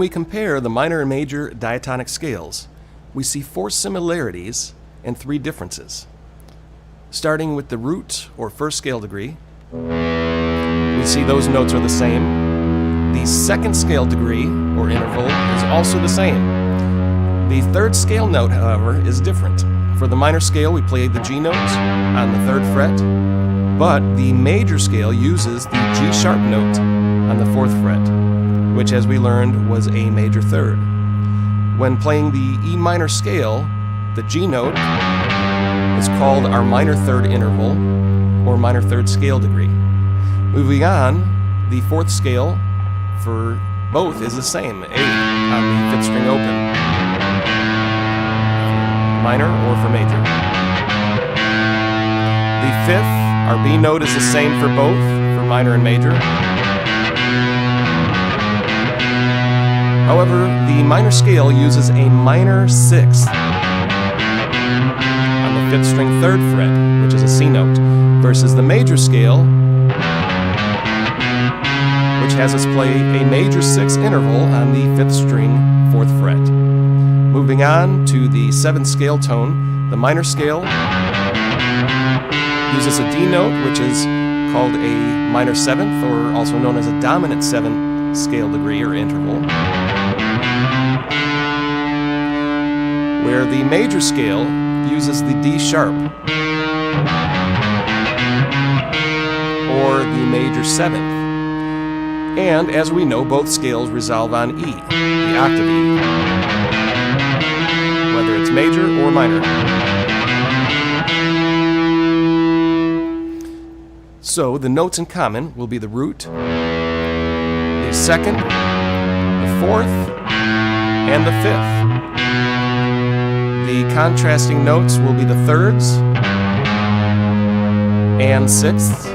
we compare the minor and major diatonic scales, we see 4 similarities and 3 differences. Starting with the root or first scale degree, we see those notes are the same. The second scale degree or interval is also the same. The third scale note, however, is different. For the minor scale, we play the G note on the 3rd fret, but the major scale uses the G sharp note on the 4th fret, which, as we learned, was a major 3rd. When playing the E minor scale, the G note is called our minor 3rd interval or minor 3rd scale degree. Moving on, the 4th scale for both is the same, A on the 5th string open, minor or for major. The 5th, our B note, is the same for both, for minor and major. However, the minor scale uses a minor 6th on the 5th string 3rd fret, which is a C note, versus the major scale, which has us play a major 6th interval on the 5th string 4th fret. Moving on to the 7th scale tone, the minor scale uses a D note, which is called a minor 7th, or also known as a dominant 7th scale degree or interval, where the major scale uses the D sharp, or the major 7th. And as we know, both scales resolve on E, the octave E, whether it's major or minor. So the notes in common will be the root, the 2nd, the 4th, and the 5th. The contrasting notes will be the 3rds and 6ths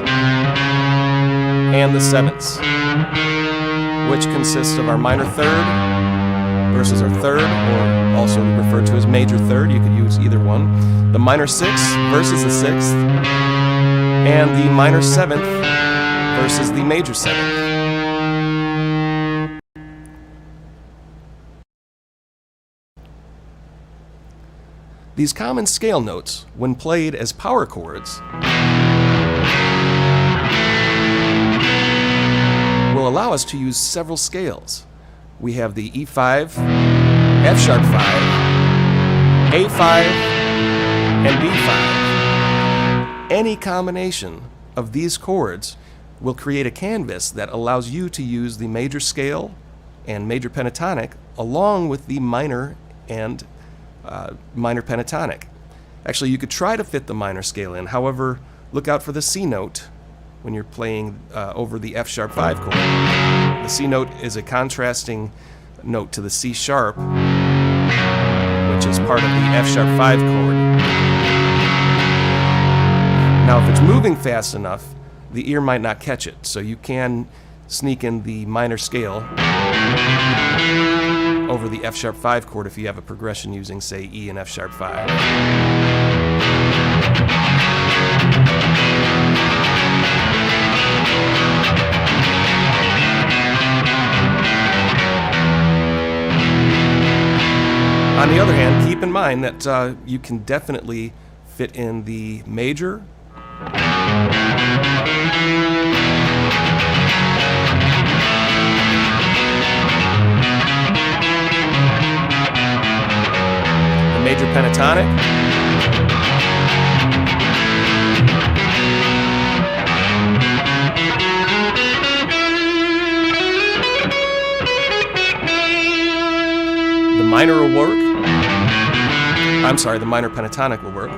and the 7ths, which consists of our minor 3rd versus our 3rd, or also referred to as major 3rd. You could use either one. The minor 6th versus the 6th, and the minor 7th versus the major 7th. These common scale notes, when played as power chords, will allow us to use several scales. We have the E5, F sharp 5, A5, and B5. Any combination of these chords will create a canvas that allows you to use the major scale and major pentatonic along with the minor and minor pentatonic. Actually, you could try to fit the minor scale in. However, look out for the C note when you're playing over the F sharp 5 chord. The C note is a contrasting note to the C sharp, which is part of the F sharp 5 chord. Now, if it's moving fast enough, the ear might not catch it, so you can sneak in the minor scale over the F sharp 5 chord if you have a progression using, say, E and F sharp 5. On the other hand, keep in mind that you can definitely fit in the major, the major pentatonic, the minor will work. I'm sorry, the minor pentatonic will work.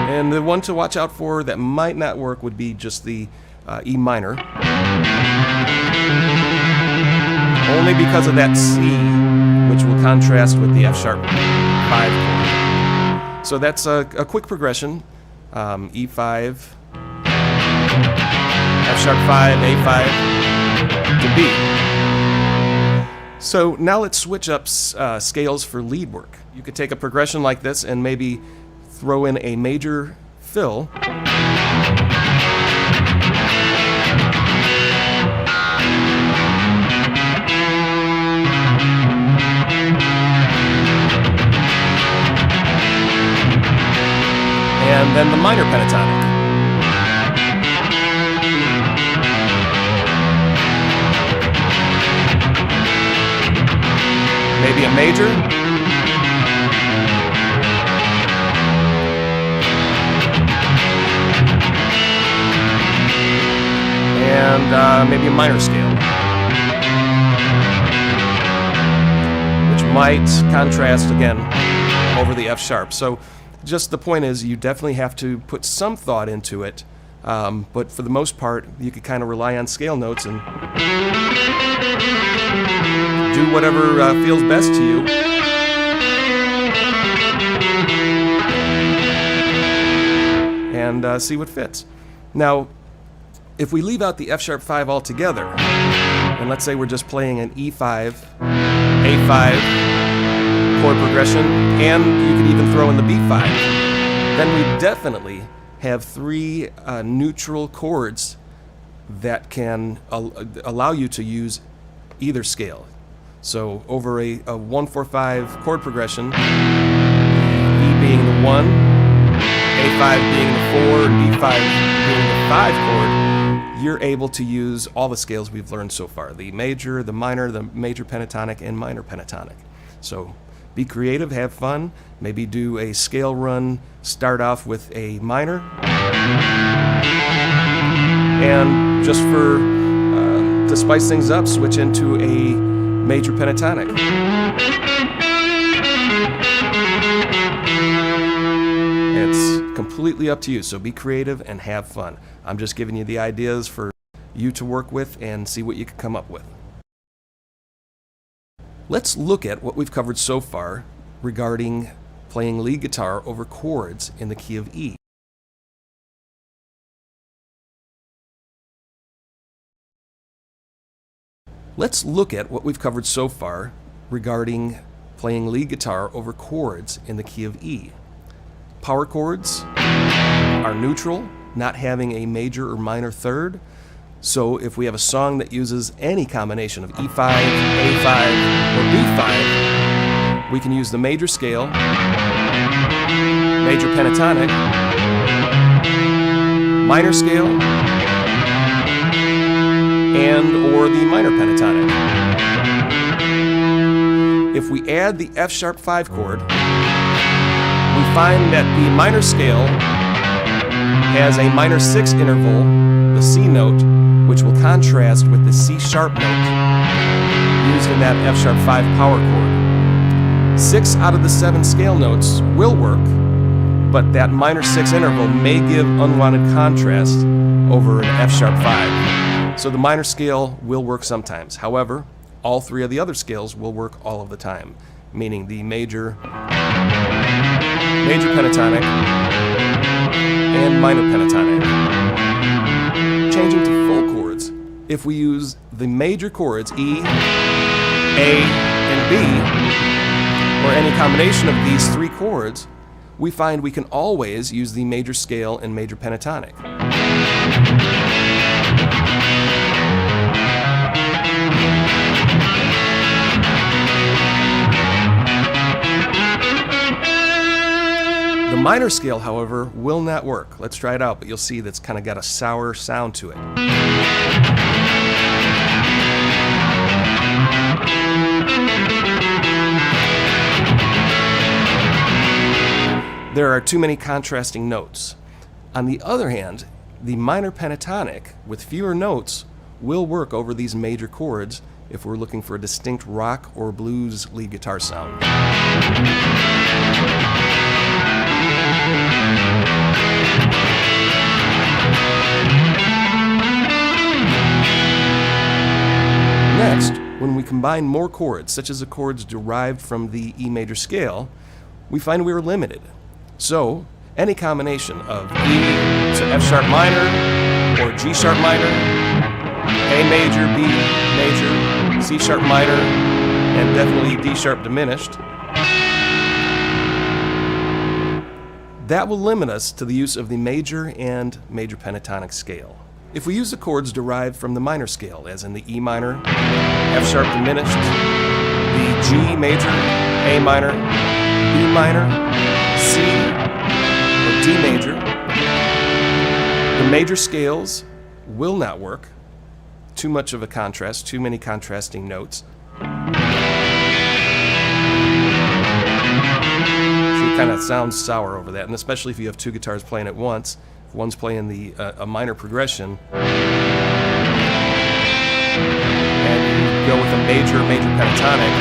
And the one to watch out for that might not work would be just the E minor. Only because of that C, which will contrast with the F sharp 5 chord. So that's a quick progression. E5, F sharp 5, A5 to B. So now let's switch up scales for lead work. You could take a progression like this and maybe throw in a major fill. And then the minor pentatonic. Maybe a major. And maybe a minor scale, which might contrast again over the F sharp. So just the point is, you definitely have to put some thought into it, but for the most part, you could kind of rely on scale notes and do whatever feels best to you. And see what fits. Now, if we leave out the F sharp 5 altogether, and let's say we're just playing an E5, A5 chord progression, and you could even throw in the B5, then we definitely have three neutral chords that can allow you to use either scale. So over a 1-4-5 chord progression, E being the 1, A5 being the 4, and B5 being the 5 chord, you're able to use all the scales we've learned so far: the major, the minor, the major pentatonic, and minor pentatonic. So be creative, have fun, maybe do a scale run, start off with a minor, and just for to spice things up, switch into a major pentatonic. It's completely up to you, so be creative and have fun. I'm just giving you the ideas for you to work with and see what you can come up with. Let's look at what we've covered so far regarding playing lead guitar over chords in the key of E. Let's look at what we've covered so far regarding playing lead guitar over chords in the key of E. Power chords are neutral, not having a major or minor third. So if we have a song that uses any combination of E5, A5, or B5, we can use the major scale, major pentatonic, minor scale, and or the minor pentatonic. If we add the F sharp 5 chord, we find that the minor scale has a minor 6 interval, the C note, which will contrast with the C sharp note used in that F sharp 5 power chord. 6 out of the 7 scale notes will work, but that minor 6 interval may give unwanted contrast over an F sharp 5. So the minor scale will work sometimes. However, all three of the other scales will work all of the time, meaning the major pentatonic, and minor pentatonic. Changing to full chords, if we use the major chords E, A, and B, or any combination of these three chords, we find we can always use the major scale and major pentatonic. The minor scale, however, will not work. Let's try it out, but you'll see that's kind of got a sour sound to it. There are too many contrasting notes. On the other hand, the minor pentatonic with fewer notes will work over these major chords if we're looking for a distinct rock or blues lead guitar sound. Next, when we combine more chords, such as the chords derived from the E major scale, we find we are limited. So, any combination of E to F sharp minor, or G sharp minor, A major, B major, C sharp minor, and definitely D sharp diminished. That will limit us to the use of the major and major pentatonic scale. If we use the chords derived from the minor scale, as in the E minor, F sharp diminished, the G major, A minor, B minor, C, or D major, the major scales will not work. Too much of a contrast, too many contrasting notes. So it kind of sounds sour over that, and especially if you have two guitars playing at once. If one's playing the a minor progression, and you go with a major pentatonic,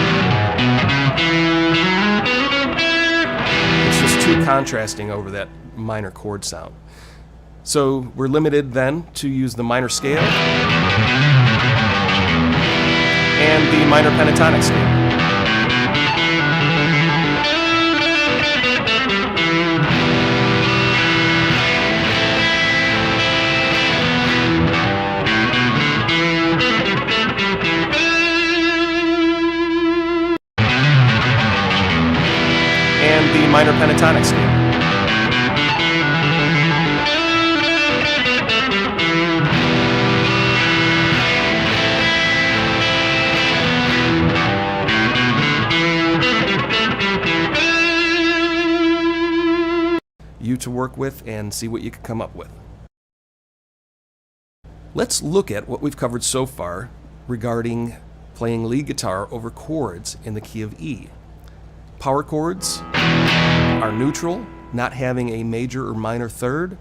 it's just too contrasting over that minor chord sound. So we're limited then to use the minor scale and the minor pentatonic scale. And the minor pentatonic scale. You to work with and see what you can come up with. Let's look at what we've covered so far regarding playing lead guitar over chords in the key of E. Power chords are neutral, not having a major or minor third.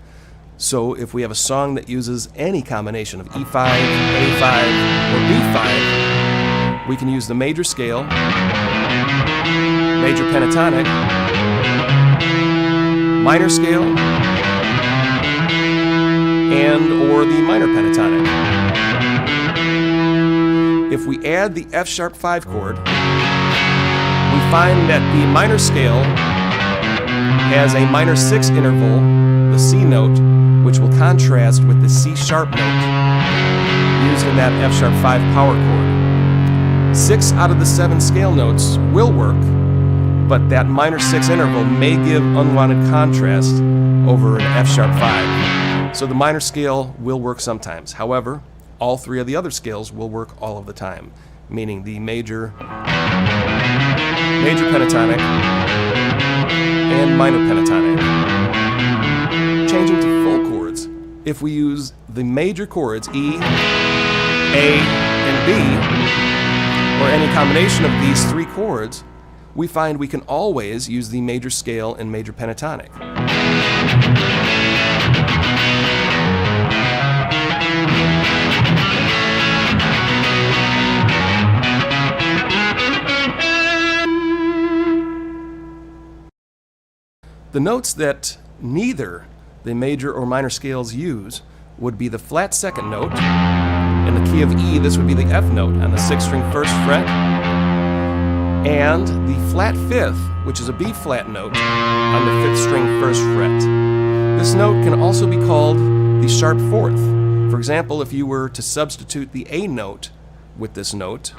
So if we have a song that uses any combination of E5, A5, or B5, we can use the major scale, major pentatonic, minor scale, and or the minor pentatonic. If we add the F sharp 5 chord, we find that the minor scale has a minor 6 interval, the C note, which will contrast with the C sharp note used in that F sharp 5 power chord. 6 out of the 7 scale notes will work, but that minor 6 interval may give unwanted contrast over an F sharp 5. So the minor scale will work sometimes. However, all 3 of the other scales will work all of the time, meaning the major pentatonic, and minor pentatonic. Changing to full chords, if we use the major chords E, A, and B, or any combination of these 3 chords, we find we can always use the major scale and major pentatonic. The notes that neither the major or minor scales use would be the flat 2nd note. In the key of E, this would be the F note on the 6th string 1st fret, and the flat 5th, which is a B flat note, on the 5th string 1st fret. This note can also be called the sharp 4th. For example, if you were to substitute the A note with this note,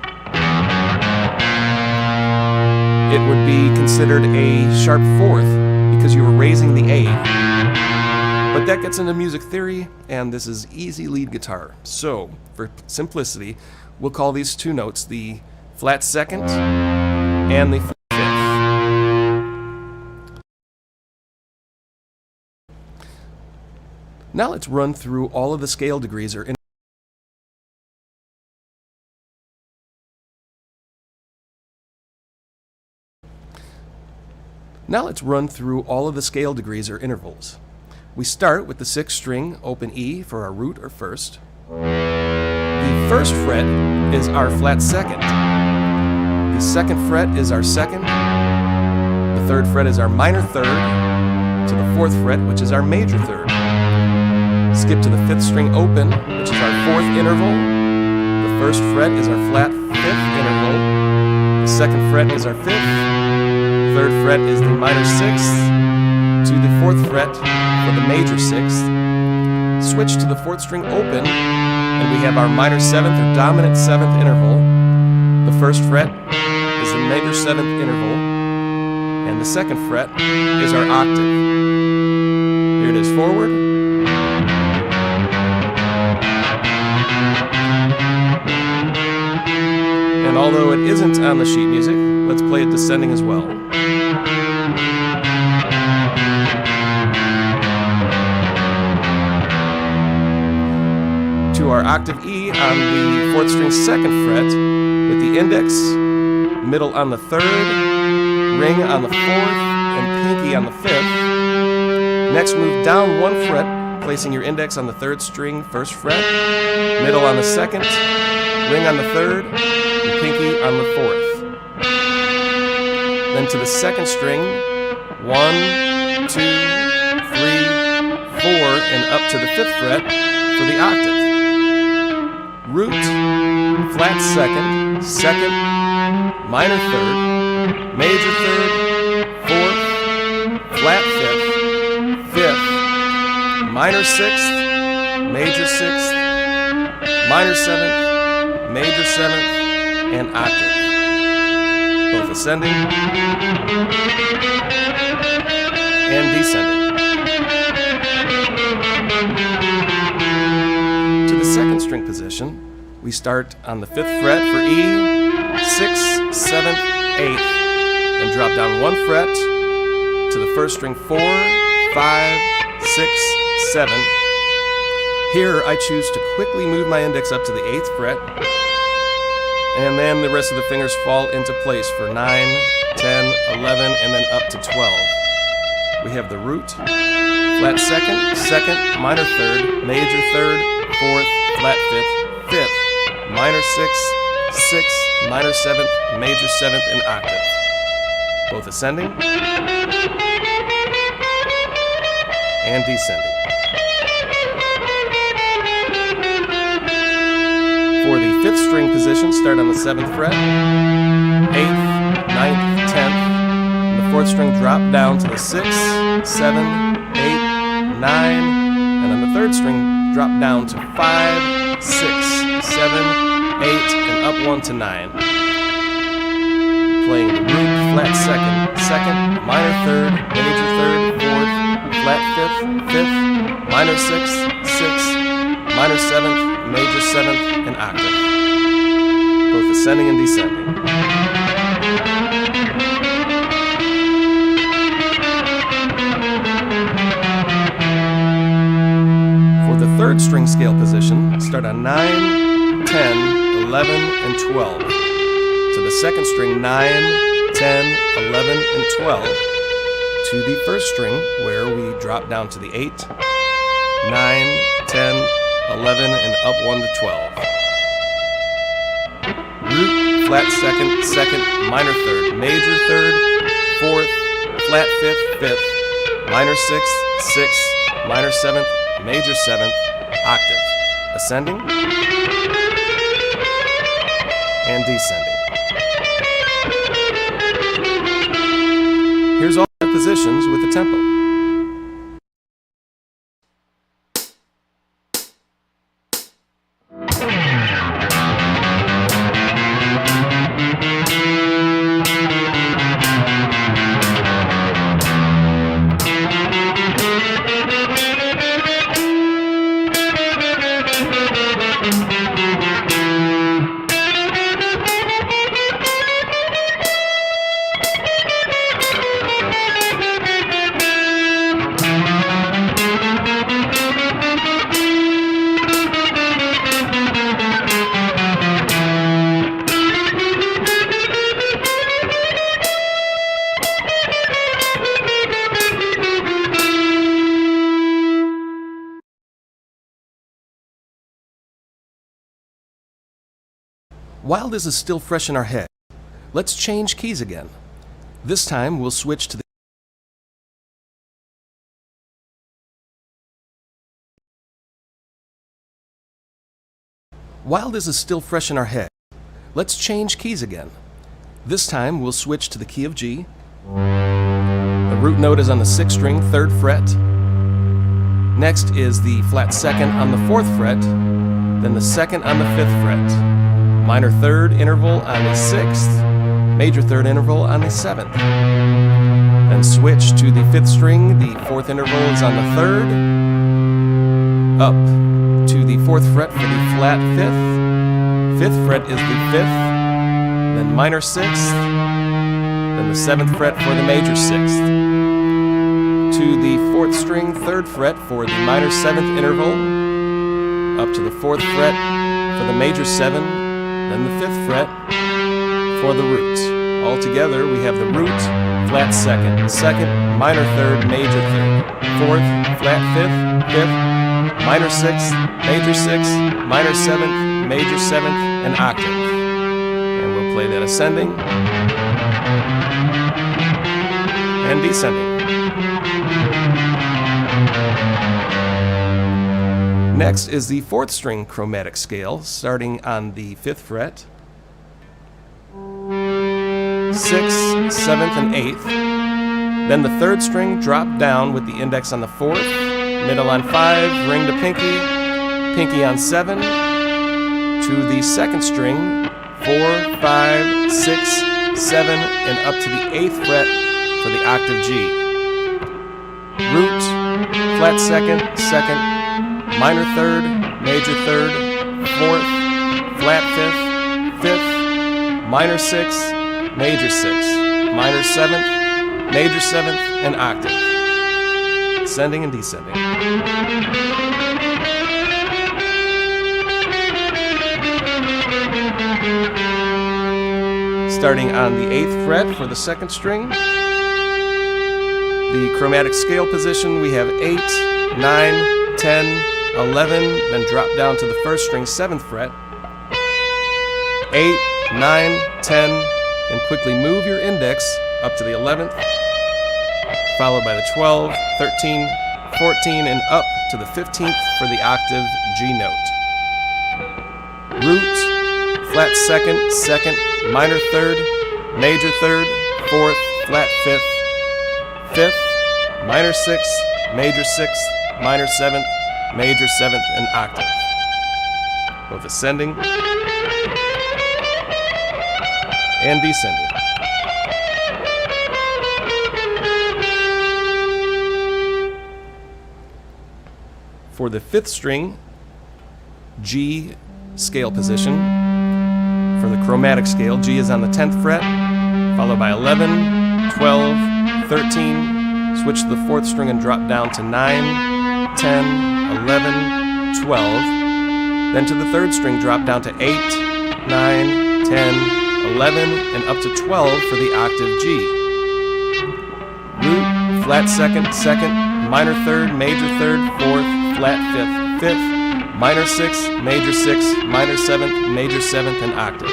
it would be considered a sharp 4th because you were raising the A. But that gets into music theory, and this is easy lead guitar. So, for simplicity, we'll call these 2 notes the flat 2nd and the flat 5th. Now let's run through all of the scale degrees or intervals. We start with the 6th string, open E for our root or 1st. The 1st fret is our flat 2nd. The 2nd fret is our 2nd. The 3rd fret is our minor 3rd to the 4th fret, which is our major 3rd. Skip to the 5th string open, which is our 4th interval. The 1st fret is our flat 5th interval. The 2nd fret is our 5th. 3rd fret is the minor 6th to the 4th fret for the major 6th. Switch to the 4th string open, and we have our minor 7th or dominant 7th interval. The 1st fret is the major seventh interval, and the second fret is our octave. Here it is forward. And although it isn't on the sheet music, let's play it descending as well. To our octave E on the 4th string 2nd fret, with the index, middle on the 3rd, ring on the 4th, and pinky on the 5th. Next, move down 1 fret, placing your index on the 3rd string 1st fret, middle on the 2nd, ring on the 3rd, and pinky on the 4th. Then to the 2nd string, 1, 2, 3, 4, and up to the 5th fret for the octave. Root, flat 2nd, 2nd, minor 3rd, major 3rd, 4th, flat 5th, 5th, minor 6th, major 6th, minor 7th, major 7th, and octave. Both ascending and descending. To the 2nd string position, we start on the 5th fret for E, 6th, 7th, 8th, then drop down 1 fret to the 1st string 4, 5, 6, 7. Here I choose to quickly move my index up to the 8th fret, and then the rest of the fingers fall into place for 9, 10, 11, and then up to 12. We have the root, flat 2nd, 2nd, minor 3rd, major 3rd, 4th, flat 5th, 5th, minor 6th, 6th, minor 7th, major 7th, and octave. Both ascending and descending. For the 5th string position, start on the 7th fret, 8th, 9th, 10th, and the 4th string drop down to the 6th, 7, 8, 9, and on the 3rd string, drop down to 5, 6, 7, 8, and up 1 to 9. Playing the root, flat 2nd, 2nd, minor 3rd, major 3rd, 4th, flat 5th, 5th, minor 6th, 6th, minor 7th, major 7th, and octave. Both ascending and descending. For the 3rd string scale position, start on 9, 10, 11, and 12. To the 2nd string, 9, 10, 11, and 12. To the 1st string, where we drop down to the 8, 9, 10, 11, and up 1 to 12. Root, flat 2nd, 2nd, minor 3rd, major 3rd, 4th, flat 5th, 5th, minor 6th, 6th, minor 7th, major 7th, octave. Ascending and descending. Here's all the positions with the tempo. While this is still fresh in our head, let's change keys again. This time we'll switch to the While this is still fresh in our head, let's change keys again. This time we'll switch to the key of G. The root note is on the 6th string, 3rd fret. Next is the flat 2nd on the 4th fret, then the 2nd on the 5th fret. Minor 3rd interval on the 6th, major third interval on the 7th. Then switch to the 5th string, the 4th interval is on the 3rd, up to the 4th fret for the flat 5th, 5th fret is the 5th, then minor 6th, then the 7th fret for the major 6th, to the 4th string, 3rd fret for the minor 7th interval, up to the 4th fret for the major 7, then the 5th fret for the root. All together we have the root, flat 2nd, 2nd, minor 3rd, major 3rd, 4th, flat 5th, 5th, minor 6th, major 6th, minor 7th, major 7th, and octave. And we'll play that ascending and descending. Next is the 4th string chromatic scale, starting on the 5th fret, 6th, 7th, and 8th. Then the 3rd string dropped down with the index on the 4th, middle on 5, ring to pinky, pinky on 7, to the 2nd string, 4, 5, 6, 7, and up to the 8th fret for the octave G. Root, flat 2nd, 2nd, minor 3rd, major 3rd, 4th, flat 5th, 5th, minor 6th, major 6th, minor 7th, major 7th, and octave. Ascending and descending. Starting on the 8th fret for the 2nd string, the chromatic scale position, we have 8, 9, 10, 11, then drop down to the 1st string, 7th fret, 8, 9, 10, and quickly move your index up to the 11th, followed by the 12, 13, 14, and up to the 15th for the octave G note. Root, flat 2nd, 2nd, minor 3rd, major 3rd, 4th, flat 5th, 5th, minor 6th, major 6th, minor 7th, major 7th, and octave. Both ascending and descending. For the 5th string, G scale position, for the chromatic scale, G is on the 10th fret, followed by 11, 12, 13, switch to the 4th string and drop down to 9, 10, 11, 12, then to the 3rd string, drop down to 8, 9, 10, 11, and up to 12 for the octave G. Root, flat 2nd, 2nd, minor 3rd, major 3rd, 4th, flat 5th, 5th, minor 6th, major 6th, minor 7th, major 7th, and octave.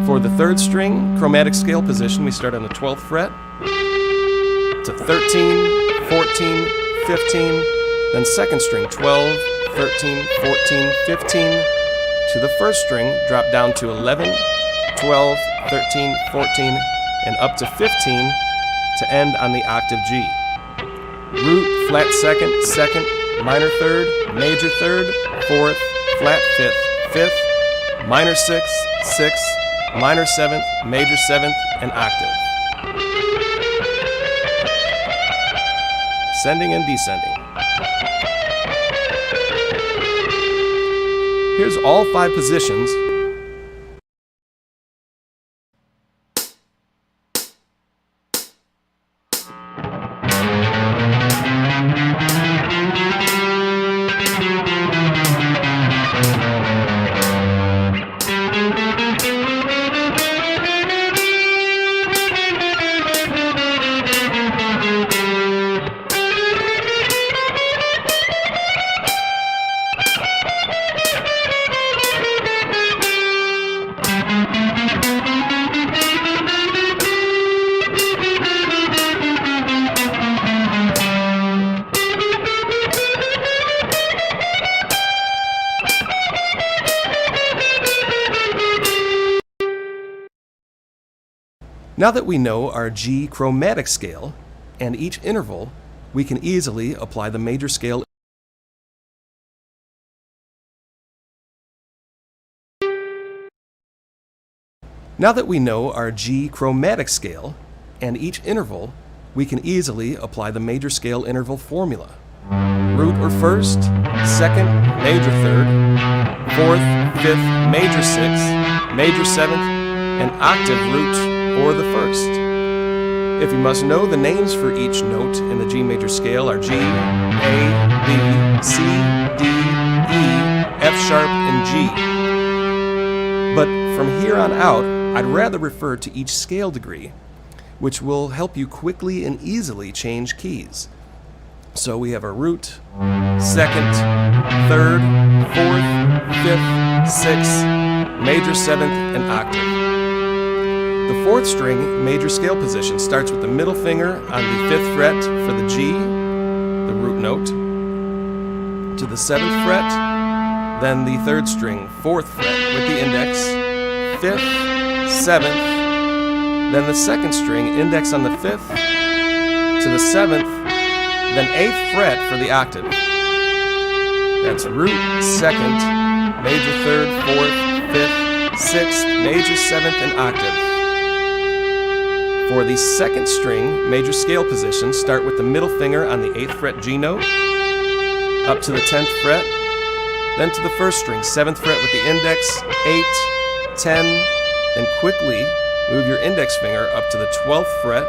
For the 3rd string, chromatic scale position, we start on the 12th fret to 13, 14, 15, then 2nd string, 12, 13, 14, 15, to the 1st string, drop down to 11, 12, 13, 14, and up to 15 to end on the octave G. Root, flat 2nd, 2nd, minor 3rd, major 3rd, 4th, flat 5th, 5th, minor 6th, 6th, minor 7th, major 7th, and octave. Ascending and descending. Here's all 5 positions. Now that we know our G chromatic scale and each interval, we can easily apply the major scale. Now that we know our G chromatic scale and each interval, we can easily apply the major scale interval formula. Root or first, second, major third, fourth, fifth, major sixth, major seventh, and octave root or the first. If you must know the names for each note in the G major scale are G, A, B, C, D, E, F sharp, and G. But from here on out, I'd rather refer to each scale degree, which will help you quickly and easily change keys. So we have our root, second, third, fourth, fifth, sixth, major seventh, and octave. The fourth string major scale position starts with the middle finger on the fifth fret for the G, the root note, to the seventh fret, then the third string, fourth fret with the index, fifth, seventh, then the second string, index on the fifth, to the seventh, then eighth fret for the octave. That's root, second, major third, fourth, fifth, sixth, major seventh, and octave. For the second string major scale position, start with the middle finger on the 8th fret G note, up to the 10th fret, then to the first string, 7th fret with the index, 8, 10, then quickly move your index finger up to the 12th fret,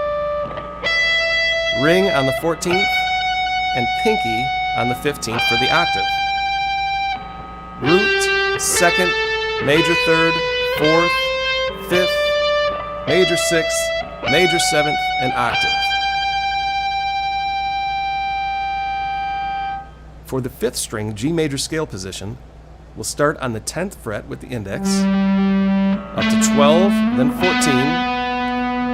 ring on the 14th, and pinky on the 15th for the octave. Root, second, major third, fourth, fifth, major sixth, major seventh, and octave. For the fifth string G major scale position, we'll start on the 10th fret with the index, up to 12, then 14,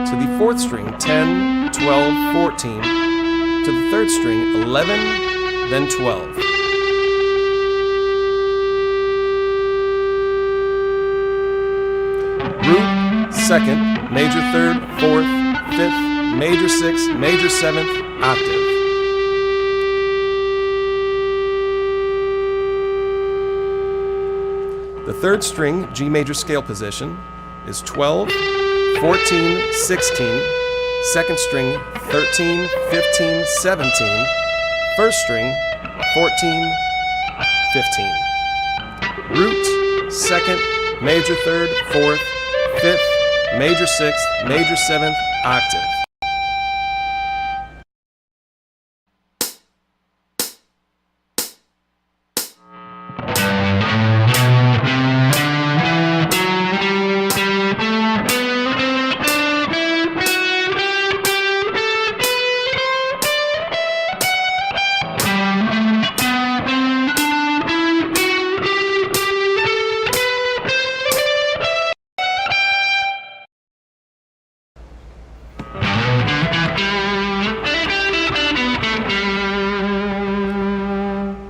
to the fourth string 10, 12, 14, to the third string 11, then 12. Root, second, major third, fourth, fifth, major sixth, major seventh, octave. The third string G major scale position is 12, 14, 16, second string 13, 15, 17, first string 14, 15. Root, second, major third, fourth, fifth, major sixth, major seventh, octave.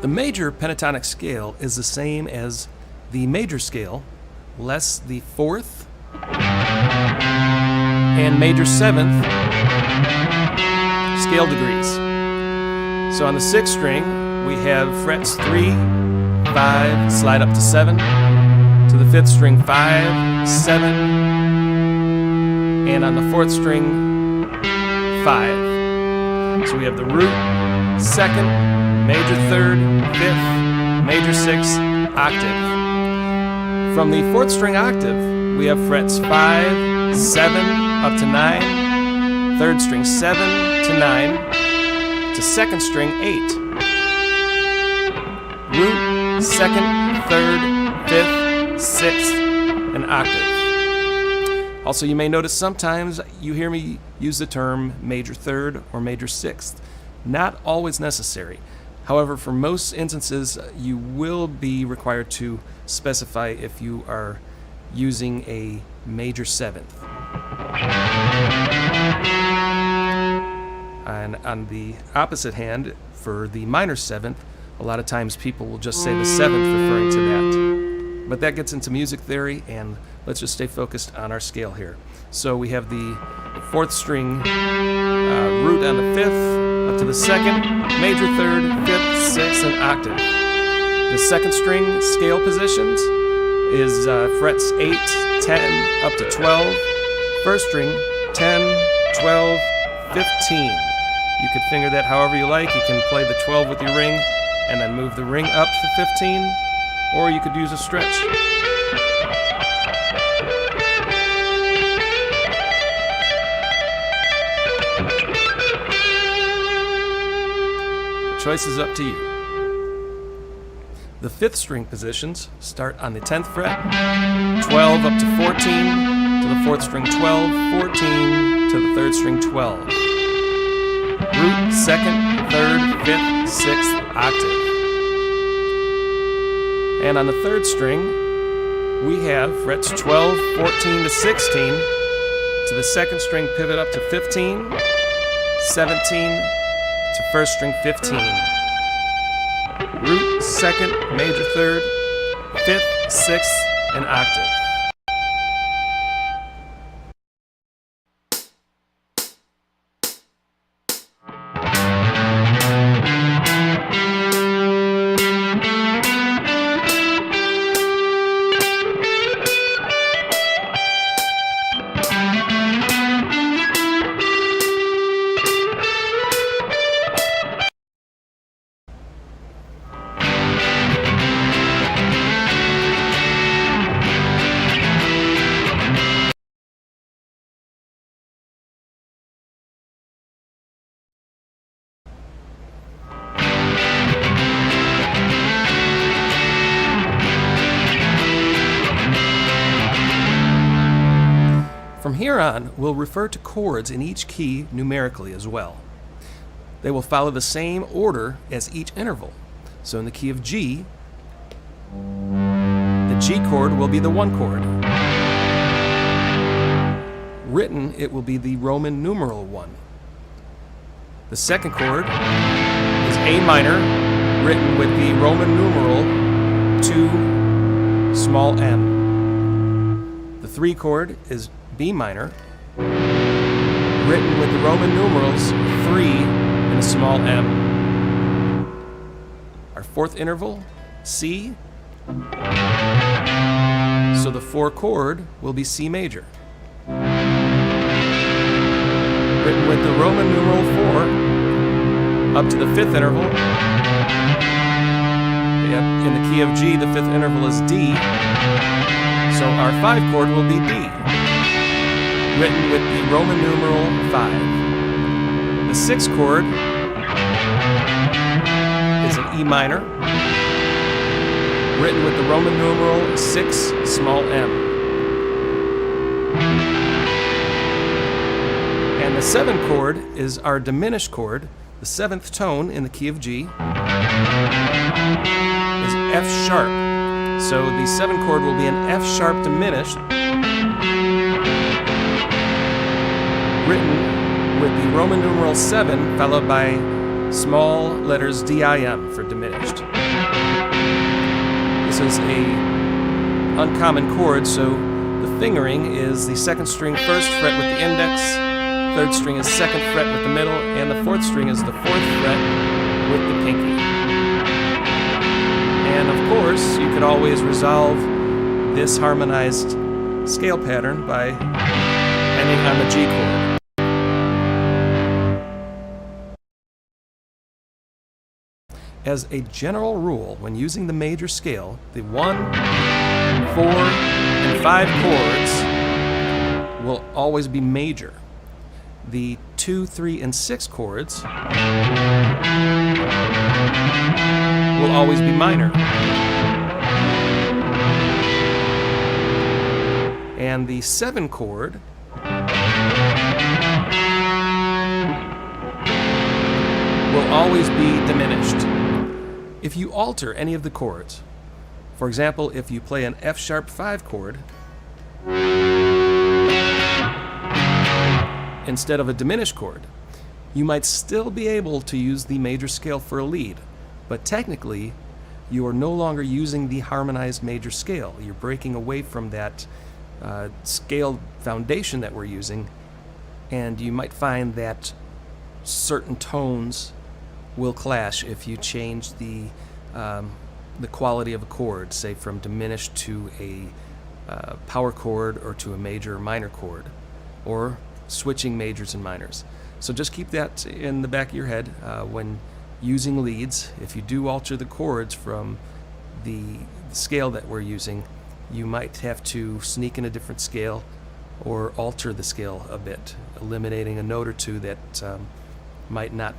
The major pentatonic scale is the same as the major scale, less the fourth and major seventh scale degrees. So on the sixth string, we have frets 3, 5, slide up to 7, to the fifth string 5, 7, and on the fourth string 5. So we have the root, second, major third, fifth, major sixth, octave. From the fourth string octave, we have frets 5, 7, up to 9, third string 7 to 9, to second string 8. Root, second, third, fifth, sixth, and octave. Also, you may notice sometimes you hear me use the term major third or major sixth. Not always necessary. However, for most instances, you will be required to specify if you are using a major seventh. And on the opposite hand, for the minor seventh, a lot of times people will just say the seventh referring to that. But that gets into music theory, and let's just stay focused on our scale here. So we have the fourth string root on the fifth, up to the second, major third, fifth, sixth, and octave. The second string scale positions is frets 8, 10, up to 12. First string, 10, 12, 15. You could finger that however you like. You can play the 12 with your ring and then move the ring up to 15, or you could use a stretch. The choice is up to you. The fifth string positions start on the 10th fret, 12 up to 14, to the fourth string 12, 14, to the third string 12. Root, second, third, fifth, sixth, octave. And on the third string, we have frets 12, 14 to 16, to the second string pivot up to 15, 17, to first string 15. Root, second, major third, fifth, sixth, and octave. From here on, we'll refer to chords in each key numerically as well. They will follow the same order as each interval. So in the key of G, the G chord will be the 1 chord. Written, it will be the Roman numeral 1. The second chord is A minor, written with the Roman numeral 2 small m. The 3 chord is B minor, written with the Roman numerals 3 and a small m. Our fourth interval, C, so the 4 chord will be C major, written with the Roman numeral 4 up to the 5th interval. In the key of G, the 5th interval is D, so our 5 chord will be D, written with the Roman numeral 5. The 6th chord is an E minor, written with the Roman numeral 6 small m. And the 7th chord is our diminished chord. The 7th tone in the key of G is F sharp. So the 7th chord will be an F sharp diminished, written with the Roman numeral 7 followed by small letters DIM for diminished. This is a uncommon chord, so the fingering is the 2nd string 1st fret with the index, 3rd string is 2nd fret with the middle, and the 4th string is the 4th fret with the pinky. And of course, you could always resolve this harmonized scale pattern by ending on the G chord. As a general rule, when using the major scale, the 1, 4, and 5 chords will always be major. The 2, 3, and 6 chords will always be minor. And the 7 chord will always be diminished. If you alter any of the chords, for example, if you play an F sharp 5 chord instead of a diminished chord, you might still be able to use the major scale for a lead, but technically you are no longer using the harmonized major scale. You're breaking away from that scale foundation that we're using, and you might find that certain tones will clash if you change the quality of a chord, say from diminished to a power chord or to a major or minor chord, or switching majors and minors. So just keep that in the back of your head when using leads. If you do alter the chords from the scale that we're using, you might have to sneak in a different scale or alter the scale a bit, eliminating a note or two that might not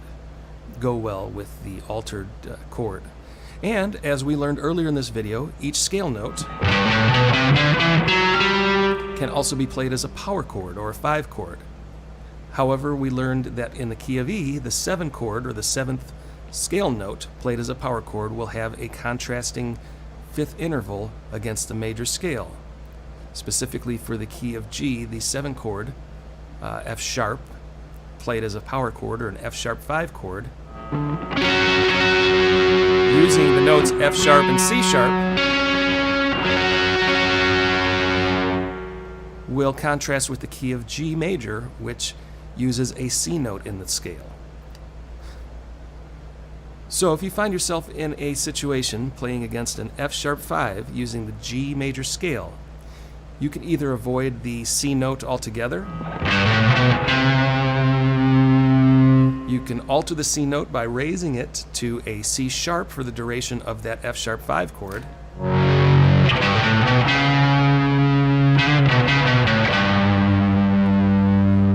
go well with the altered chord. And as we learned earlier in this video, each scale note can also be played as a power chord or a 5 chord. However, we learned that in the key of E, the 7 chord or the 7th scale note played as a power chord will have a contrasting 5th interval against the major scale. Specifically for the key of G, the 7 chord, F sharp, played as a power chord or an F sharp 5 chord, using the notes F sharp and C sharp, will contrast with the key of G major, which uses a C note in the scale. So if you find yourself in a situation playing against an F sharp 5 using the G major scale, you can either avoid the C note altogether, you can alter the C note by raising it to a C sharp for the duration of that F sharp 5 chord,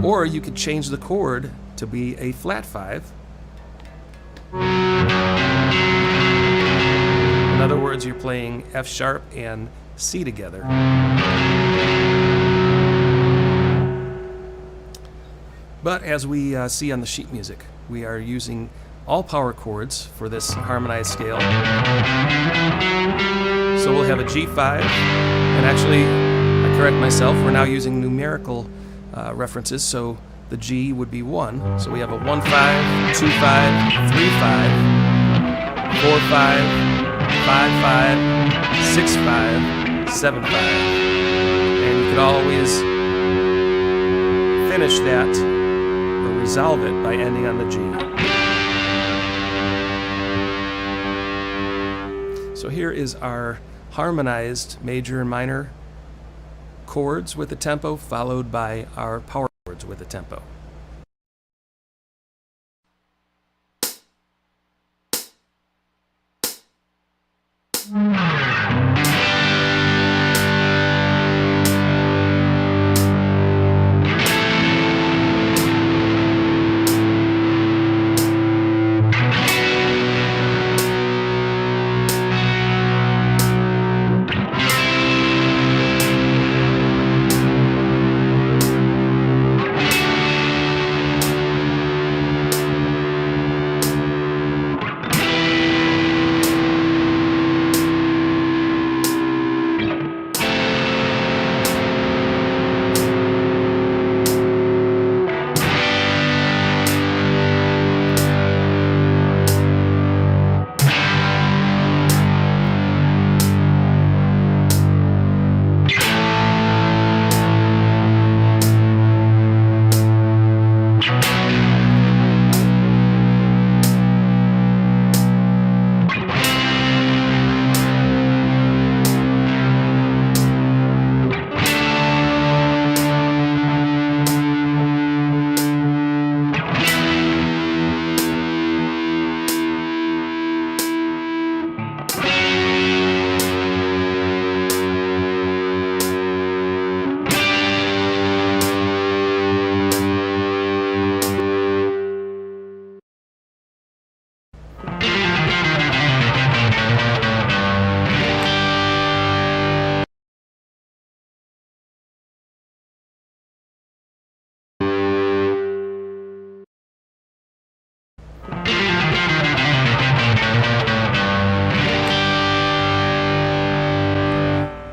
or you could change the chord to be a flat 5. In other words, you're playing F sharp and C together. But as we see on the sheet music, we are using all power chords for this harmonized scale. So we'll have a G5, and actually, I correct myself, we're now using numerical references, so the G would be 1. So we have a 1-5, 2-5, 3-5, 4-5, 5-5, 6-5, 7-5. And you could always finish that or resolve it by ending on the G. So here is our harmonized major and minor chords with a tempo, followed by our power chords with a tempo.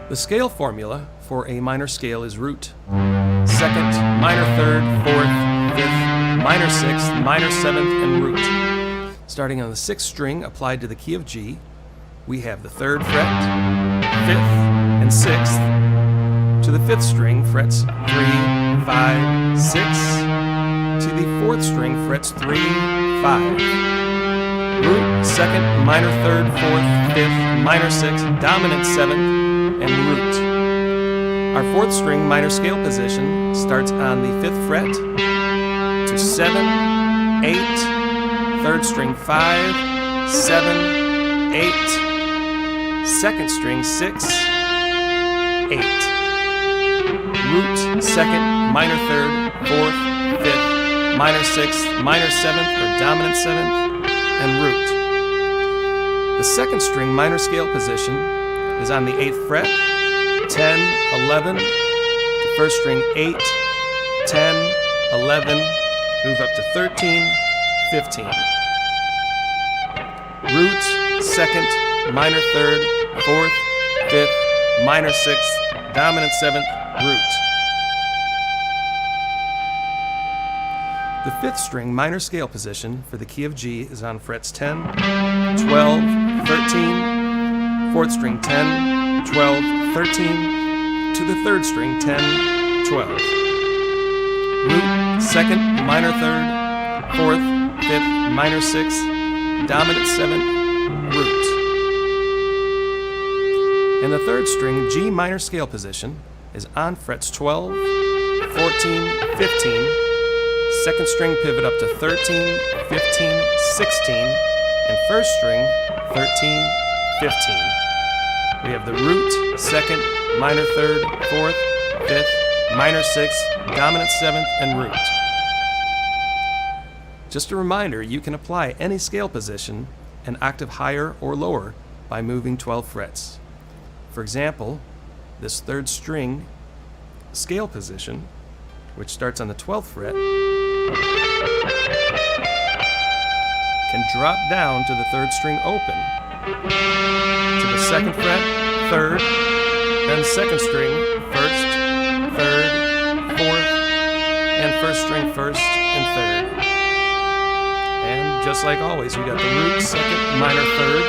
The scale formula for a minor scale is root, second, minor third, fourth, fifth, minor sixth, minor seventh, and root. Starting on the 6th string applied to the key of G, we have the 3rd fret, 5th, and 6th. To the 5th string, frets 3, 5, 6. to the 4th string, frets 3, 5. Root, 2nd, minor 3rd, 4th, 5th, minor 6th, dominant 7th, and root. Our 4th string minor scale position starts on the 5th fret to 7, 8, 3rd string 5, 7, 8, 2nd string 6, 8. Root, 2nd, minor 3rd, 4th, 5th, minor 6th, minor 7th, or dominant 7th, and root. The 2nd string minor scale position is on the 8th fret, 10, 11, to 1st string 8, 10, 11, move up to 13, 15. Root, 2nd, minor 3rd, 4th, 5th, minor 6th, dominant 7th, root. The 5th string minor scale position for the key of G is on frets 10, 12, 13, 4th string 10, 12, 13, to the 3rd string 10, 12. Root, 2nd, minor 3rd, 4th, 5th, minor 6th, dominant 7th, root. And the 3rd string G minor scale position is on frets 12, 14, 15, 2nd string pivot up to 13, 15, 16, and 1st string 13, 15. We have the root, 2nd, minor 3rd, 4th, 5th, minor 6th, dominant 7th, and root. Just a reminder, you can apply any scale position an octave higher or lower by moving 12 frets. For example, this 3rd string scale position, which starts on the 12th fret, can drop down to the 3rd string open, to the 2nd fret, 3rd, then 2nd string, 1st, 3rd, 4th, and 1st string 1st and 3rd. And just like always, we got the root, 2nd, minor 3rd,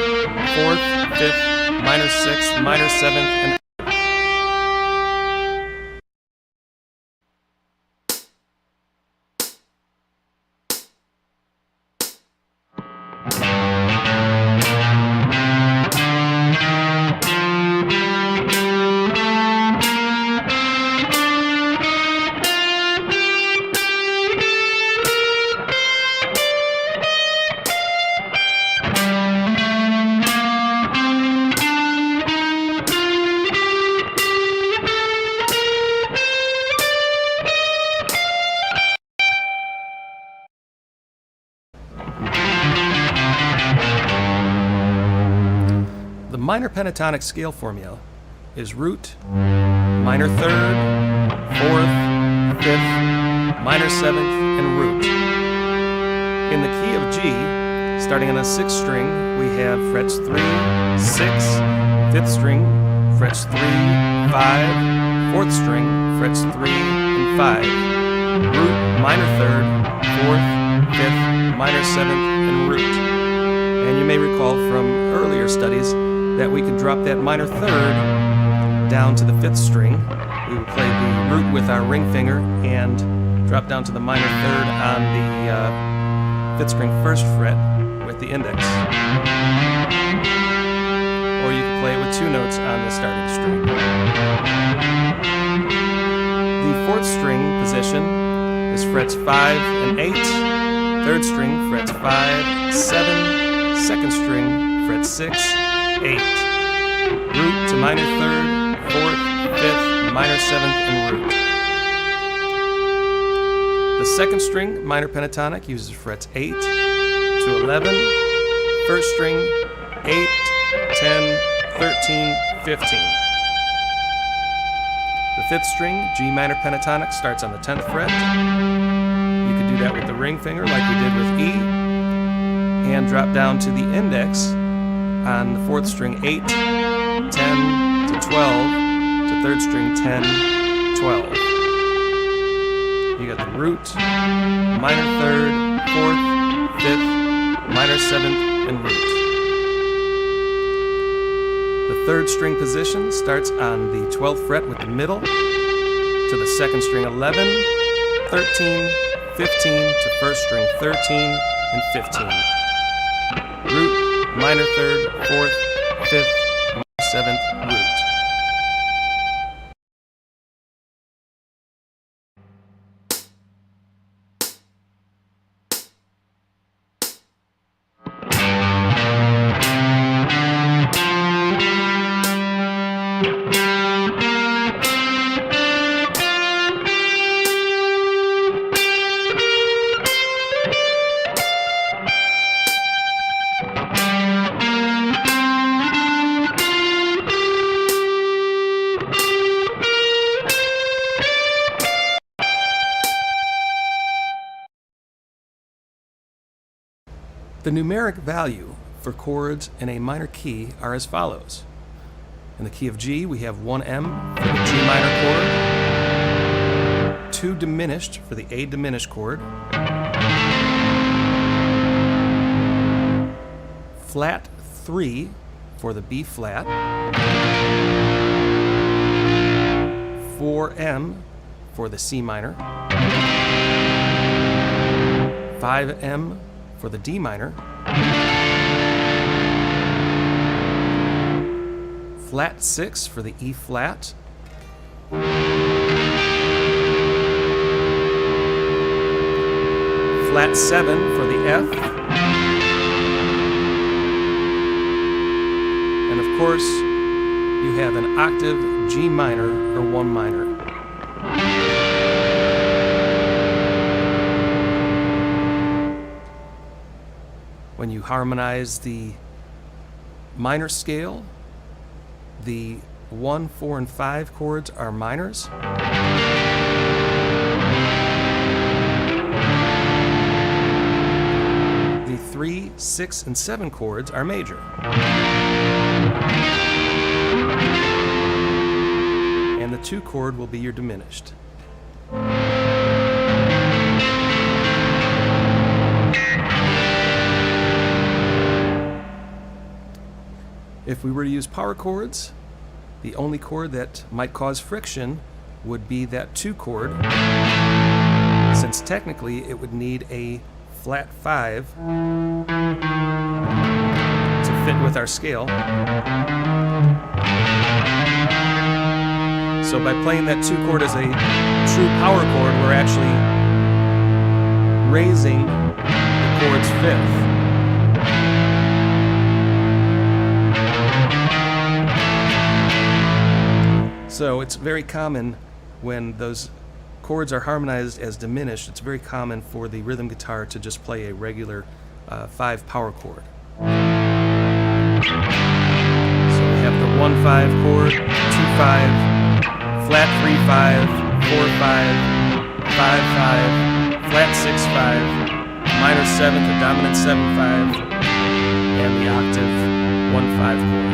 4th, 5th, minor 6th, minor 7th, and the minor pentatonic scale formula is root, minor 3rd, 4th, 5th, minor 7th, and root. In the key of G, starting on the 6th string, we have frets 3, 6, 5th string, frets 3, 5, 4th string, frets 3 and 5. Root, minor 3rd, 4th, 5th, minor 7th, and root. And you may recall from earlier studies that we could drop that minor 3rd down to the 5th string. We would play the root with our ring finger and drop down to the minor 3rd on the 5th string 1st fret with the index. Or you could play it with 2 notes on the starting string. The 4th string position is frets 5 and 8, 3rd string frets 5, 7, 2nd string frets 6, 8. Root to minor 3rd, 4th, 5th, minor 7th, and root. The 2nd string minor pentatonic uses frets 8 to 11, 1st string 8, 10, 13, 15. The 5th string G minor pentatonic starts on the 10th fret. You could do that with the ring finger like we did with E, and drop down to the index on the 4th string 8, 10 to 12, to 3rd string 10, 12. You got the root, minor 3rd, 4th, 5th, minor 7th, and root. The 3rd string position starts on the 12th fret with the middle, to the 2nd string 11, 13, 15 to first string 13 and 15. Root, minor third, fourth, fifth, minor seventh, root. The numeric value for chords in a minor key are as follows. In the key of G, we have 1M for the G minor chord, 2 diminished for the A diminished chord, flat 3 for the B flat, 4M for the C minor, 5M for the D minor, flat 6 for the E flat, flat 7 for the F, and of course you have an octave G minor or 1 minor. When you harmonize the minor scale, the 1, 4, and 5 chords are minors. The 3, 6, and 7 chords are major. And the 2 chord will be your diminished. If we were to use power chords, the only chord that might cause friction would be that 2 chord, since technically it would need a flat 5 to fit with our scale. So by playing that 2 chord as a true power chord, we're actually raising the chord's 5th. So it's very common when those chords are harmonized as diminished, it's very common for the rhythm guitar to just play a regular 5 power chord. So we have the 1-5 chord, 2-5, flat 3-5, 4-5, 5-5, flat 6-5, minor 7th, the dominant 7-5, and the octave 1-5 chord.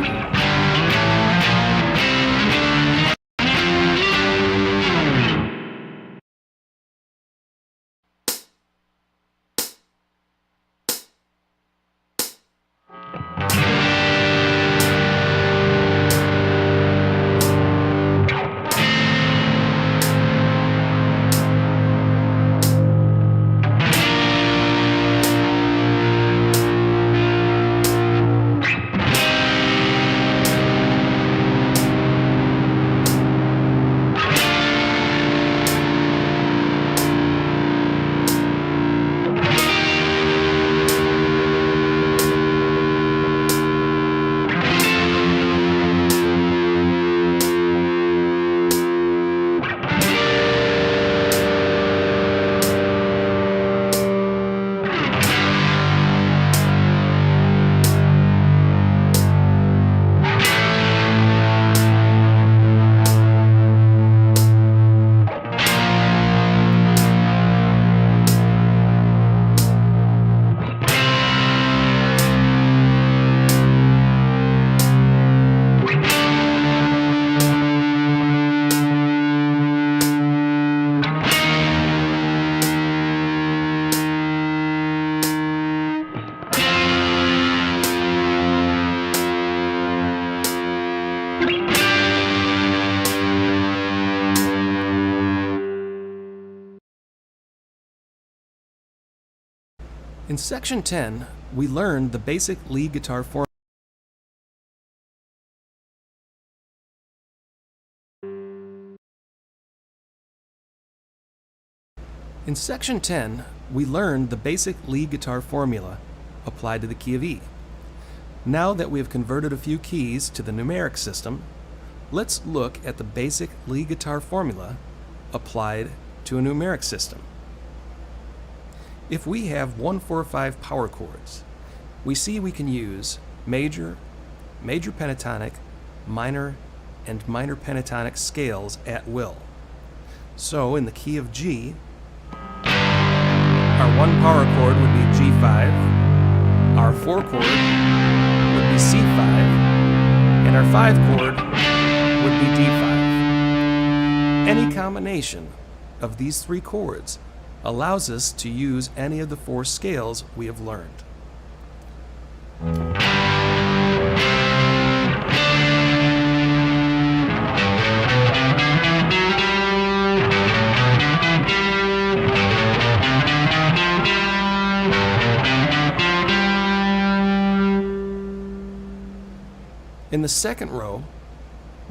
In Section 10, we learned the basic lead guitar formula. In Section 10, we learned the basic lead guitar formula applied to the key of E. Now that we have converted a few keys to the numeric system, let's look at the basic lead guitar formula applied to a numeric system. If we have 1, 4, 5 power chords, we see we can use major, major pentatonic, minor, and minor pentatonic scales at will. So in the key of G, our 1 power chord would be G5, our 4 chord would be C5, and our 5 chord would be D5. Any combination of these 3 chords allows us to use any of the 4 scales we have learned. In the second row,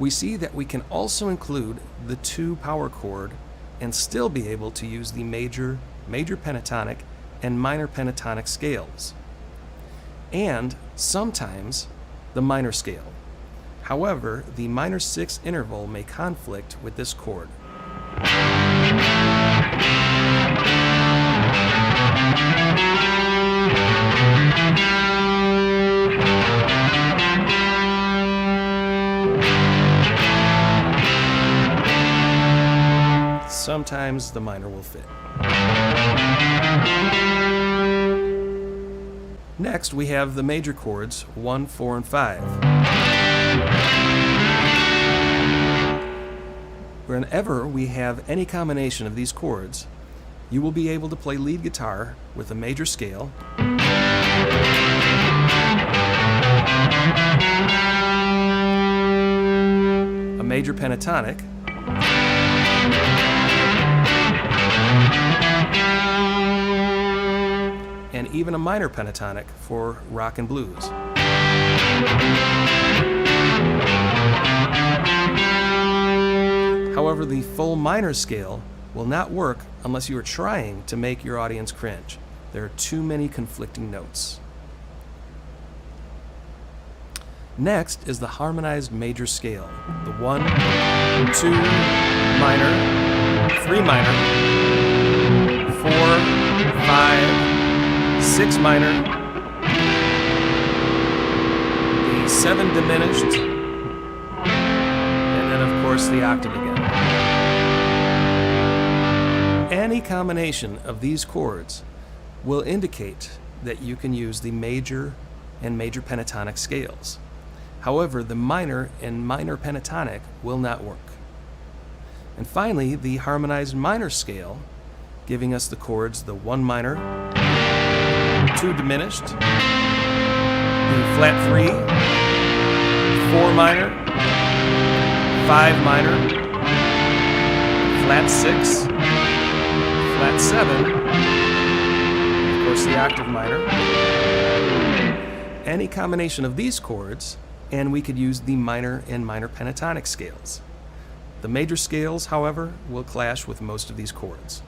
we see that we can also include the 2 power chord and still be able to use the major, major pentatonic, and minor pentatonic scales, and sometimes the minor scale. However, the minor 6 interval may conflict with this chord. Sometimes the minor will fit. Next, we have the major chords 1, 4, and 5. Whenever we have any combination of these chords, you will be able to play lead guitar with a major scale, a major pentatonic, and even a minor pentatonic for rock and blues. However, the full minor scale will not work unless you are trying to make your audience cringe. There are too many conflicting notes. Next is the harmonized major scale. The 1, 2 minor, 3 minor, 4, 5, 6 minor, the 7 diminished, and then of course the octave again. Any combination of these chords will indicate that you can use the major and major pentatonic scales. However, the minor and minor pentatonic will not work. And finally, the harmonized minor scale, giving us the chords the 1 minor, 2 diminished, the flat 3, 4 minor, 5 minor, flat 6, flat 7, of course the octave minor. Any combination of these chords, and we could use the minor and minor pentatonic scales. The major scales, however, will clash with most of these chords.